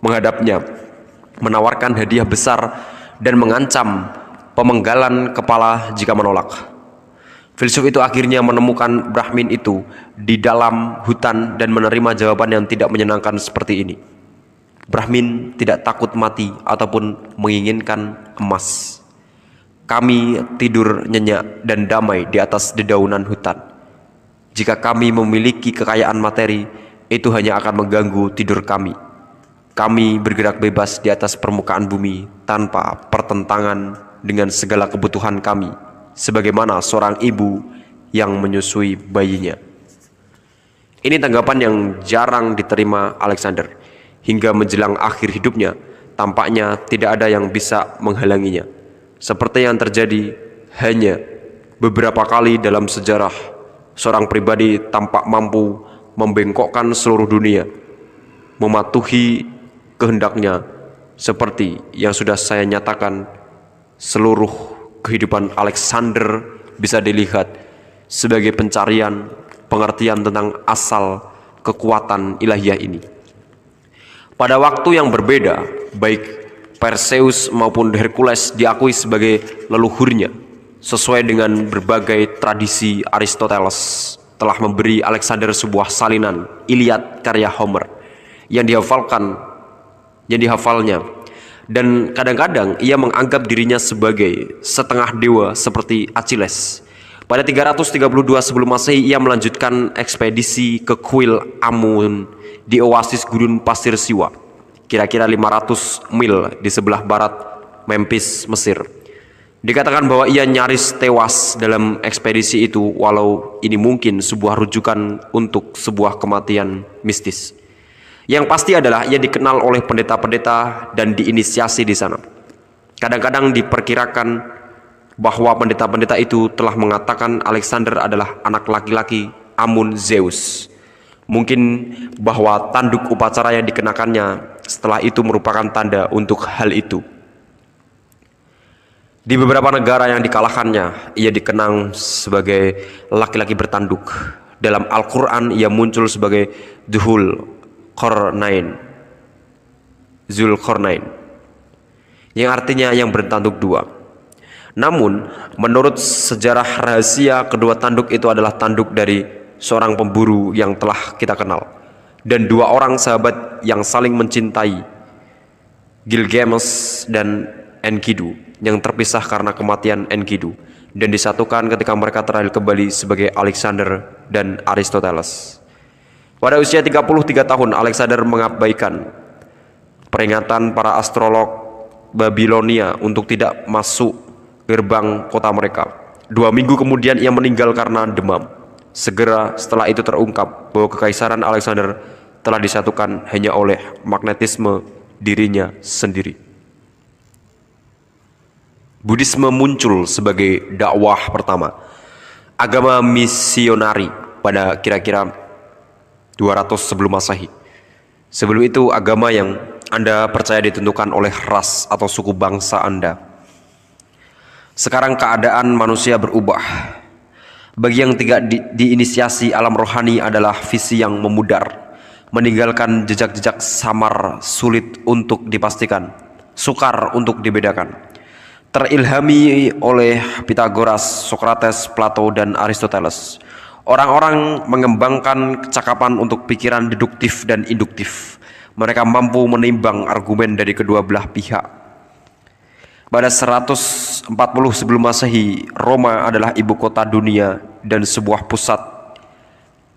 menghadapnya, menawarkan hadiah besar dan mengancam pemenggalan kepala jika menolak. Filsuf itu akhirnya menemukan Brahmin itu di dalam hutan dan menerima jawaban yang tidak menyenangkan seperti ini. Brahmin tidak takut mati ataupun menginginkan emas. Kami tidur nyenyak dan damai di atas dedaunan hutan. Jika kami memiliki kekayaan materi, itu hanya akan mengganggu tidur kami. Kami bergerak bebas di atas permukaan bumi tanpa pertentangan dengan segala kebutuhan kami, sebagaimana seorang ibu yang menyusui bayinya. Ini tanggapan yang jarang diterima Alexander. Hingga menjelang akhir hidupnya, tampaknya tidak ada yang bisa menghalanginya. Seperti yang terjadi hanya beberapa kali dalam sejarah, seorang pribadi tampak mampu membengkokkan seluruh dunia, mematuhi kehendaknya, seperti yang sudah saya nyatakan. Seluruh kehidupan Alexander bisa dilihat sebagai pencarian pengertian tentang asal kekuatan ilahiyah ini. Pada waktu yang berbeda, baik Perseus maupun Hercules diakui sebagai leluhurnya. Sesuai dengan berbagai tradisi, Aristoteles telah memberi Alexander sebuah salinan Iliad karya Homer yang dihafalnya, dan kadang-kadang ia menganggap dirinya sebagai setengah dewa seperti Achilles. Pada 332 sebelum Masehi, ia melanjutkan ekspedisi ke kuil Amun di oasis gurun pasir Siwa, kira-kira 500 mil di sebelah barat Memphis, Mesir. Dikatakan bahwa ia nyaris tewas dalam ekspedisi itu, walau ini mungkin sebuah rujukan untuk sebuah kematian mistis. Yang pasti adalah ia dikenal oleh pendeta-pendeta dan diinisiasi di sana. Kadang-kadang diperkirakan bahwa pendeta-pendeta itu telah mengatakan Alexander adalah anak laki-laki Amun Zeus. Mungkin bahwa tanduk upacara yang dikenakannya setelah itu merupakan tanda untuk hal itu. Di beberapa negara yang dikalahkannya, ia dikenang sebagai laki-laki bertanduk. Dalam Al-Quran, ia muncul sebagai Zulkarnain, yang artinya yang bertanduk dua. Namun, menurut sejarah rahasia, kedua tanduk itu adalah tanduk dari seorang pemburu yang telah kita kenal, dan dua orang sahabat yang saling mencintai, Gilgamesh dan Enkidu, yang terpisah karena kematian Enkidu dan disatukan ketika mereka terakhir kembali sebagai Alexander dan Aristoteles. Pada usia 33 tahun, Alexander mengabaikan peringatan para astrolog Babilonia untuk tidak masuk gerbang kota mereka. 2 minggu kemudian ia meninggal karena demam. Segera setelah itu terungkap bahwa kekaisaran Alexander telah disatukan hanya oleh magnetisme dirinya sendiri. Buddhisme muncul sebagai dakwah pertama, agama misionari pada kira-kira 200 sebelum Masehi. Sebelum itu agama yang Anda percaya ditentukan oleh ras atau suku bangsa Anda. Sekarang keadaan manusia berubah. Bagi yang tidak diinisiasi alam rohani adalah visi yang memudar, meninggalkan jejak-jejak samar, sulit untuk dipastikan, sukar untuk dibedakan. Terilhami oleh Pythagoras, Socrates, Plato, dan Aristoteles, orang-orang mengembangkan kecakapan untuk pikiran deduktif dan induktif. Mereka mampu menimbang argumen dari kedua belah pihak. Pada 140 sebelum Masehi, Roma adalah ibu kota dunia dan sebuah pusat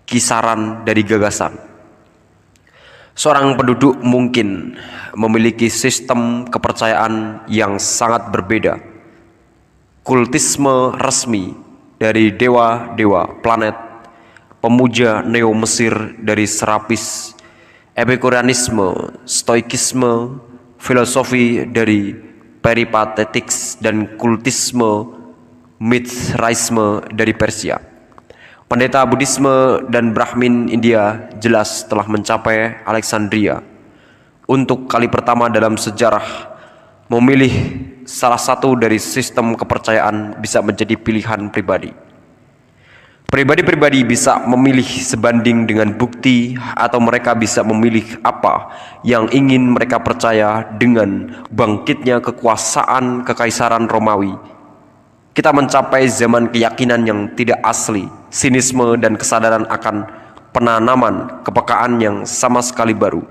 kisaran dari gagasan. Seorang penduduk mungkin memiliki sistem kepercayaan yang sangat berbeda. Kultisme resmi dari dewa-dewa planet, pemuja Neo-Mesir dari Serapis, Epikureanisme, Stoikisme, filosofi dari Peripatetics, dan kultisme Mithraisme dari Persia. Pendeta Buddhisme dan Brahmin India jelas telah mencapai Alexandria untuk kali pertama dalam sejarah. Memilih salah satu dari sistem kepercayaan bisa menjadi pilihan pribadi. Pribadi-pribadi bisa memilih sebanding dengan bukti, atau mereka bisa memilih apa yang ingin mereka percaya. Dengan bangkitnya kekuasaan kekaisaran Romawi, kita mencapai zaman keyakinan yang tidak asli, sinisme, dan kesadaran akan penanaman kepekaan yang sama sekali baru.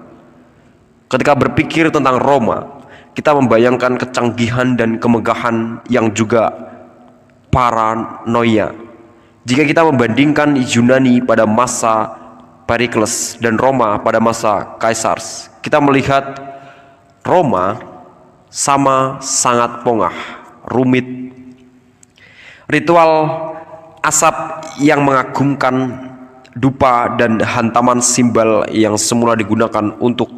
Ketika berpikir tentang Roma, kita membayangkan kecanggihan dan kemegahan yang juga paranoia. Jika kita membandingkan Yunani pada masa Perikles dan Roma pada masa Kaisars, kita melihat Roma sama sangat pongah, rumit. Ritual asap yang mengagumkan dupa dan hantaman simbal yang semula digunakan untuk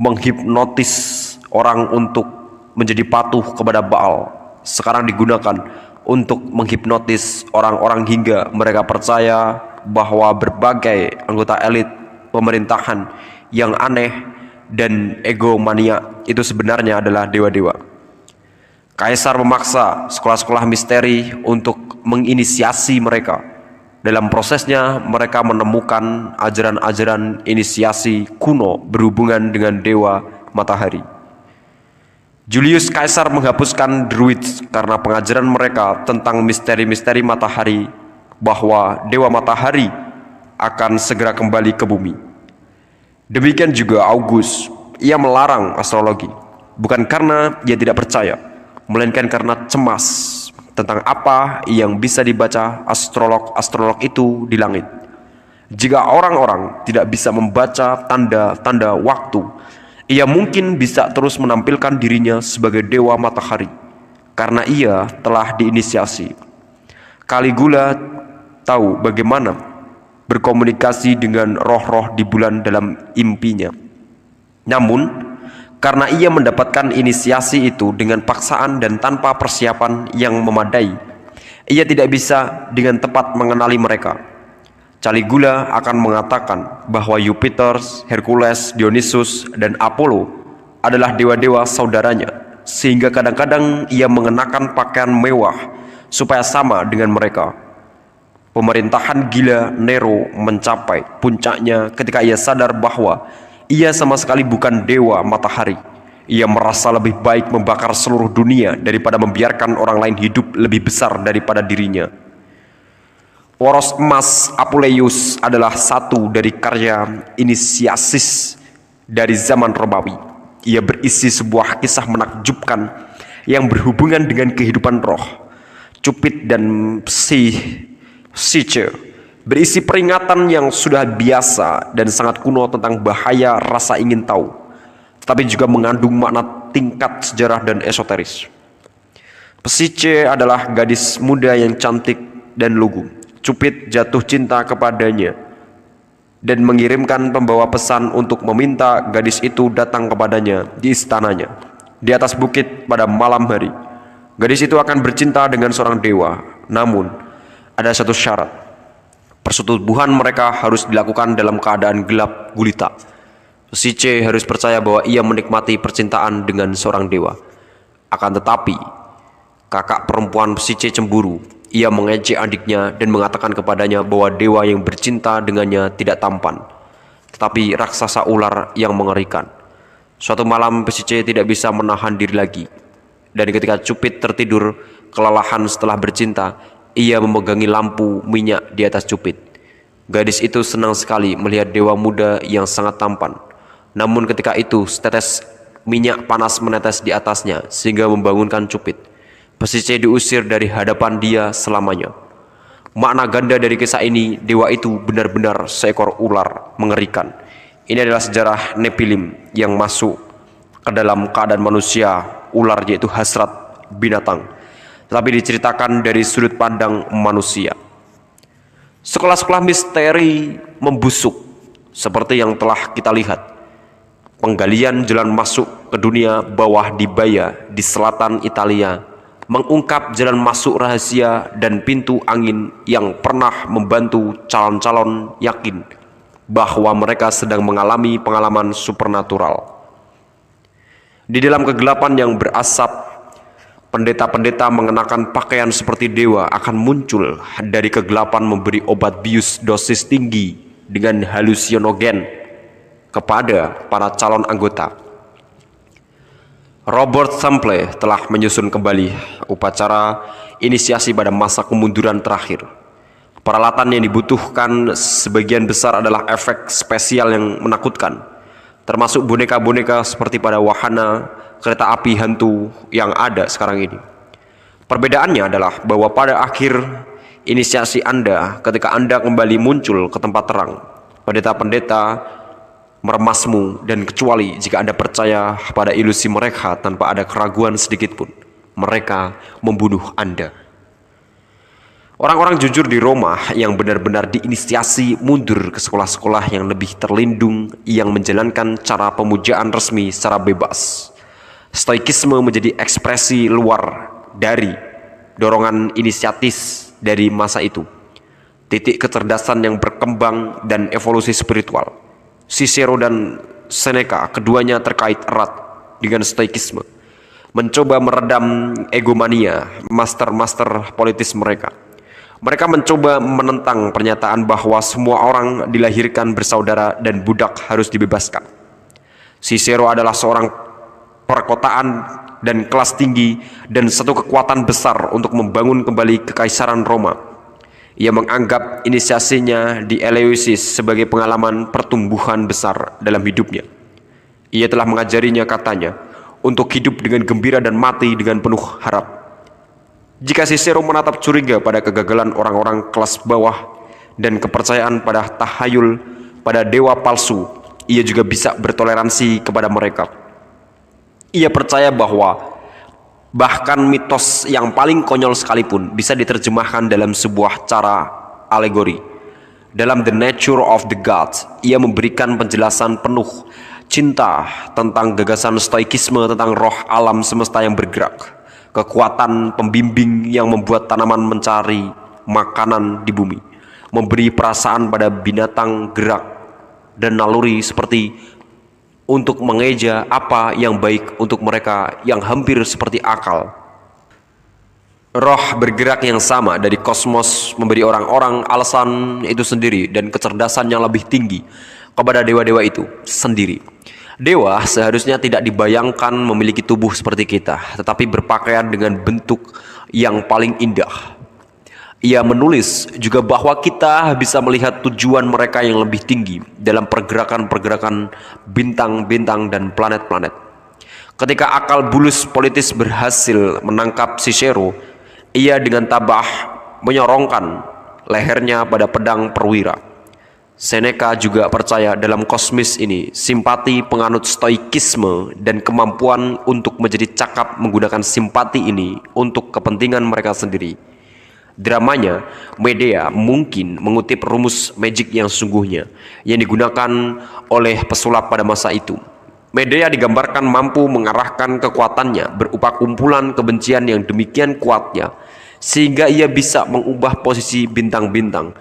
menghipnotis orang untuk menjadi patuh kepada Baal, sekarang digunakan untuk menghipnotis orang-orang hingga mereka percaya bahwa berbagai anggota elit pemerintahan yang aneh dan egomania itu sebenarnya adalah dewa-dewa. Kaisar memaksa sekolah-sekolah misteri untuk menginisiasi mereka. Dalam prosesnya, mereka menemukan ajaran-ajaran inisiasi kuno berhubungan dengan dewa matahari. Julius Caesar menghapuskan Druids karena pengajaran mereka tentang misteri-misteri matahari, bahwa dewa matahari akan segera kembali ke bumi. Demikian juga August, ia melarang astrologi, bukan karena ia tidak percaya, melainkan karena cemas tentang apa yang bisa dibaca astrolog-astrolog itu di langit. Jika orang-orang tidak bisa membaca tanda-tanda waktu, ia mungkin bisa terus menampilkan dirinya sebagai dewa matahari, karena ia telah diinisiasi. Caligula tahu bagaimana berkomunikasi dengan roh-roh di bulan dalam impinya. Namun, karena ia mendapatkan inisiasi itu dengan paksaan dan tanpa persiapan yang memadai, ia tidak bisa dengan tepat mengenali mereka. Caligula akan mengatakan bahwa Jupiter, Hercules, Dionysus, dan Apollo adalah dewa-dewa saudaranya, sehingga kadang-kadang ia mengenakan pakaian mewah supaya sama dengan mereka. Pemerintahan gila Nero mencapai puncaknya ketika ia sadar bahwa ia sama sekali bukan dewa matahari. Ia merasa lebih baik membakar seluruh dunia daripada membiarkan orang lain hidup lebih besar daripada dirinya. Poros emas Apuleius adalah satu dari karya inisiasis dari zaman Romawi. Ia berisi sebuah kisah menakjubkan yang berhubungan dengan kehidupan roh. Cupid dan Psyche berisi peringatan yang sudah biasa dan sangat kuno tentang bahaya rasa ingin tahu, tetapi juga mengandung makna tingkat sejarah dan esoteris. Psyche adalah gadis muda yang cantik dan lugu. Cupid jatuh cinta kepadanya dan mengirimkan pembawa pesan untuk meminta gadis itu datang kepadanya di istananya di atas bukit pada malam hari. Gadis itu akan bercinta dengan seorang dewa, namun ada satu syarat. Persetubuhan mereka harus dilakukan dalam keadaan gelap gulita. Psyche harus percaya bahwa ia menikmati percintaan dengan seorang dewa. Akan tetapi, kakak perempuan Psyche cemburu. Ia mengejek adiknya dan mengatakan kepadanya bahwa dewa yang bercinta dengannya tidak tampan, tetapi raksasa ular yang mengerikan. Suatu malam Psyche tidak bisa menahan diri lagi, dan ketika Cupid tertidur kelelahan setelah bercinta, ia memegangi lampu minyak di atas Cupid. Gadis itu senang sekali melihat dewa muda yang sangat tampan. Namun ketika itu setetes minyak panas menetes di atasnya sehingga membangunkan Cupid. Psyche diusir dari hadapan dia selamanya. Makna ganda dari kisah ini, dewa itu benar-benar seekor ular mengerikan. Ini adalah sejarah Nephilim yang masuk ke dalam keadaan manusia, ular yaitu hasrat binatang, tetapi diceritakan dari sudut pandang manusia. Sekolah-sekolah misteri membusuk seperti yang telah kita lihat. Penggalian jalan masuk ke dunia bawah di Baia di selatan Italia mengungkap jalan masuk rahasia dan pintu angin yang pernah membantu calon-calon yakin bahwa mereka sedang mengalami pengalaman supernatural. Di dalam kegelapan yang berasap, pendeta-pendeta mengenakan pakaian seperti dewa akan muncul dari kegelapan memberi obat bius dosis tinggi dengan halusinogen kepada para calon anggota. Robert Sample telah menyusun kembali upacara inisiasi pada masa kemunduran terakhir. Peralatan yang dibutuhkan sebagian besar adalah efek spesial yang menakutkan, termasuk boneka-boneka seperti pada wahana kereta api hantu yang ada sekarang ini. Perbedaannya adalah bahwa pada akhir inisiasi Anda, ketika Anda kembali muncul ke tempat terang, pendeta-pendeta meremasmu, dan kecuali jika Anda percaya pada ilusi mereka tanpa ada keraguan sedikit pun, mereka membunuh Anda. Orang-orang jujur di Roma yang benar-benar diinisiasi mundur ke sekolah-sekolah yang lebih terlindung yang menjalankan cara pemujaan resmi secara bebas. Stoikisme menjadi ekspresi luar dari dorongan inisiatis dari masa itu. Titik kecerdasan yang berkembang dan evolusi spiritual. Cicero dan Seneca keduanya terkait erat dengan stoikisme, mencoba meredam egomania master-master politis mereka. Mereka mencoba menentang pernyataan bahwa semua orang dilahirkan bersaudara dan budak harus dibebaskan. Cicero adalah seorang perkotaan dan kelas tinggi dan satu kekuatan besar untuk membangun kembali kekaisaran Roma. Ia menganggap inisiasinya di Eleusis sebagai pengalaman pertumbuhan besar dalam hidupnya. Ia telah mengajarinya, katanya, untuk hidup dengan gembira dan mati dengan penuh harap. Jika Cicero menatap curiga pada kegagalan orang-orang kelas bawah dan kepercayaan pada tahayul pada dewa palsu, ia juga bisa bertoleransi kepada mereka. Ia percaya bahwa bahkan mitos yang paling konyol sekalipun bisa diterjemahkan dalam sebuah cara alegori. Dalam The Nature of the Gods, ia memberikan penjelasan penuh cinta tentang gagasan stoikisme tentang roh alam semesta yang bergerak, kekuatan pembimbing yang membuat tanaman mencari makanan di bumi, memberi perasaan pada binatang gerak, dan naluri seperti untuk mengeja apa yang baik untuk mereka yang hampir seperti akal. Roh bergerak yang sama dari kosmos memberi orang-orang alasan itu sendiri dan kecerdasan yang lebih tinggi kepada dewa-dewa itu sendiri. Dewa seharusnya tidak dibayangkan memiliki tubuh seperti kita, tetapi berpakaian dengan bentuk yang paling indah. Ia menulis juga bahwa kita bisa melihat tujuan mereka yang lebih tinggi dalam pergerakan-pergerakan bintang-bintang dan planet-planet. Ketika akal bulus politis berhasil menangkap Cicero, ia dengan tabah menyorongkan lehernya pada pedang perwira. Seneca juga percaya dalam kosmis ini, simpati penganut stoikisme dan kemampuan untuk menjadi cakap menggunakan simpati ini untuk kepentingan mereka sendiri. Dramanya, Medea mungkin mengutip rumus magic yang sesungguhnya yang digunakan oleh pesulap pada masa itu. Medea digambarkan mampu mengarahkan kekuatannya berupa kumpulan kebencian yang demikian kuatnya sehingga ia bisa mengubah posisi bintang-bintang.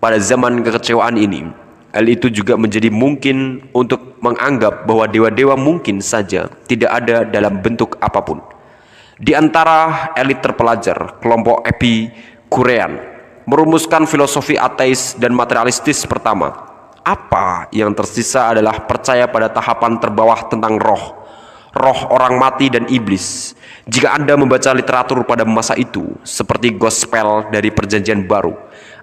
Pada zaman kekecewaan ini, hal itu juga menjadi mungkin untuk menganggap bahwa dewa-dewa mungkin saja tidak ada dalam bentuk apapun. Di antara elit terpelajar, kelompok Epikurean merumuskan filosofi ateis dan materialistis pertama. Apa yang tersisa adalah percaya pada tahapan terbawah tentang roh orang mati dan iblis. Jika Anda membaca literatur pada masa itu, seperti Gospel dari Perjanjian Baru,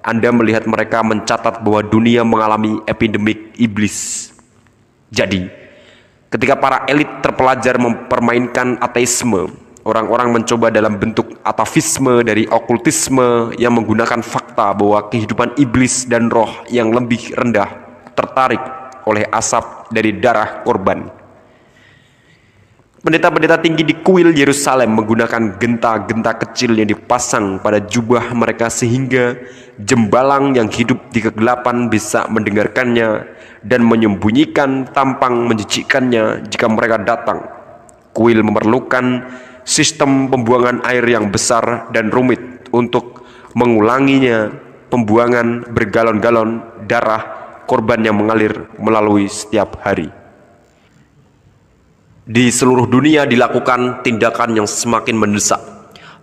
Anda melihat mereka mencatat bahwa dunia mengalami epidemik iblis. Jadi, ketika para elit terpelajar mempermainkan ateisme, orang-orang mencoba dalam bentuk atavisme dari okultisme yang menggunakan fakta bahwa kehidupan iblis dan roh yang lebih rendah tertarik oleh asap dari darah korban. Pendeta-pendeta tinggi di kuil Yerusalem menggunakan genta-genta kecil yang dipasang pada jubah mereka sehingga jembalang yang hidup di kegelapan bisa mendengarkannya dan menyembunyikan tampang menjijikkannya jika mereka datang. Kuil memerlukan sistem pembuangan air yang besar dan rumit untuk mengulanginya, pembuangan bergalon-galon darah korban yang mengalir melalui setiap hari. Di seluruh dunia dilakukan tindakan yang semakin mendesak.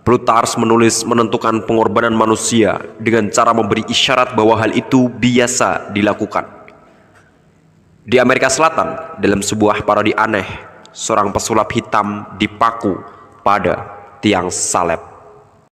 Plutarch menulis menentukan pengorbanan manusia dengan cara memberi isyarat bahwa hal itu biasa dilakukan. Di Amerika Selatan, dalam sebuah parodi aneh, seorang pesulap hitam dipaku pada tiang salib.